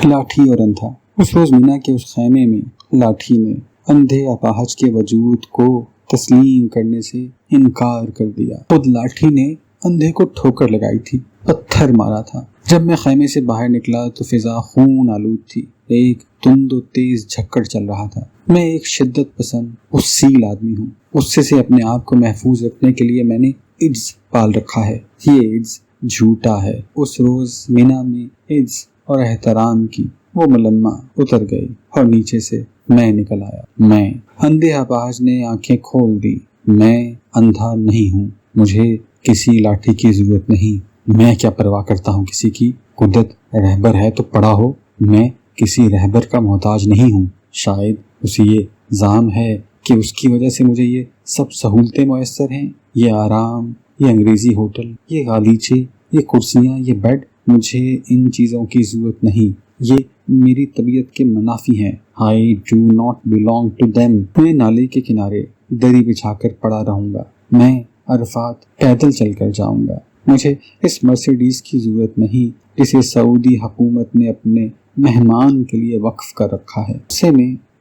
لاٹھی اور اندھا۔ اس روز مینا کے اس خیمے میں لاٹھی نے اندھے اپاہج کے وجود کو تسلیم کرنے سے انکار کر دیا۔ خود لاٹھی نے اندھے کو ٹھوکر لگائی تھی، پتھر مارا تھا۔ جب میں خیمے سے باہر نکلا تو فضا خون آلود تھی، ایک تند و تیز جھکڑ چل رہا تھا۔ میں ایک شدت پسند غسیل آدمی ہوں، غصے سے اپنے آپ کو محفوظ رکھنے کے لیے میں نے ایڈز پال رکھا ہے۔ یہ ایڈز جھوٹا ہے۔ اس روز مینا میں ایڈز اور احترام کی وہ ملمہ اتر گئی اور نیچے سے میں نکل آیا۔ میں اندھے اپاہج نے آنکھیں کھول دی۔ میں اندھا نہیں ہوں، مجھے کسی لاٹھی کی ضرورت نہیں۔ میں کیا پرواہ کرتا ہوں کسی کی؟ قدرت رہبر ہے تو پڑا ہو، میں کسی رہبر کا محتاج نہیں ہوں۔ شاید اسے یہ زعم ہے کہ اس کی وجہ سے مجھے یہ سب سہولتیں میسر ہیں، یہ آرام، یہ انگریزی ہوٹل، یہ غالیچے، یہ کرسیاں، یہ بیڈ۔ مجھے ان چیزوں کی ضرورت نہیں، یہ میری طبیعت کے منافی ہیں۔ I do not belong to them۔ میں نالے کے کنارے دری بچھا کر پڑا رہوں گا، میں عرفات پیدل چل کر جاؤں گا۔ مجھے اس مرسیڈیز کی ضرورت نہیں جسے سعودی حکومت نے اپنے مہمان کے لیے وقف کر رکھا ہے۔ سے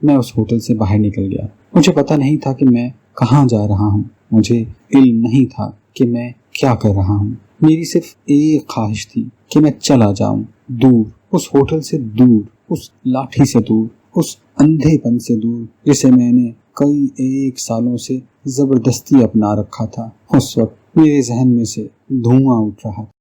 میں اس ہوٹل سے باہر نکل گیا۔ مجھے پتہ نہیں تھا کہ میں کہاں جا رہا ہوں، مجھے علم نہیں تھا کہ میں کیا کر رہا ہوں۔ میری صرف ایک خواہش تھی کہ میں چلا جاؤں، دور، اس ہوٹل سے دور، اس لاٹھی سے دور، اس اندھے پن سے دور جسے میں نے کئی ایک سالوں سے زبردستی اپنا رکھا تھا۔ اس وقت میرے ذہن میں سے دھواں اٹھ رہا تھا۔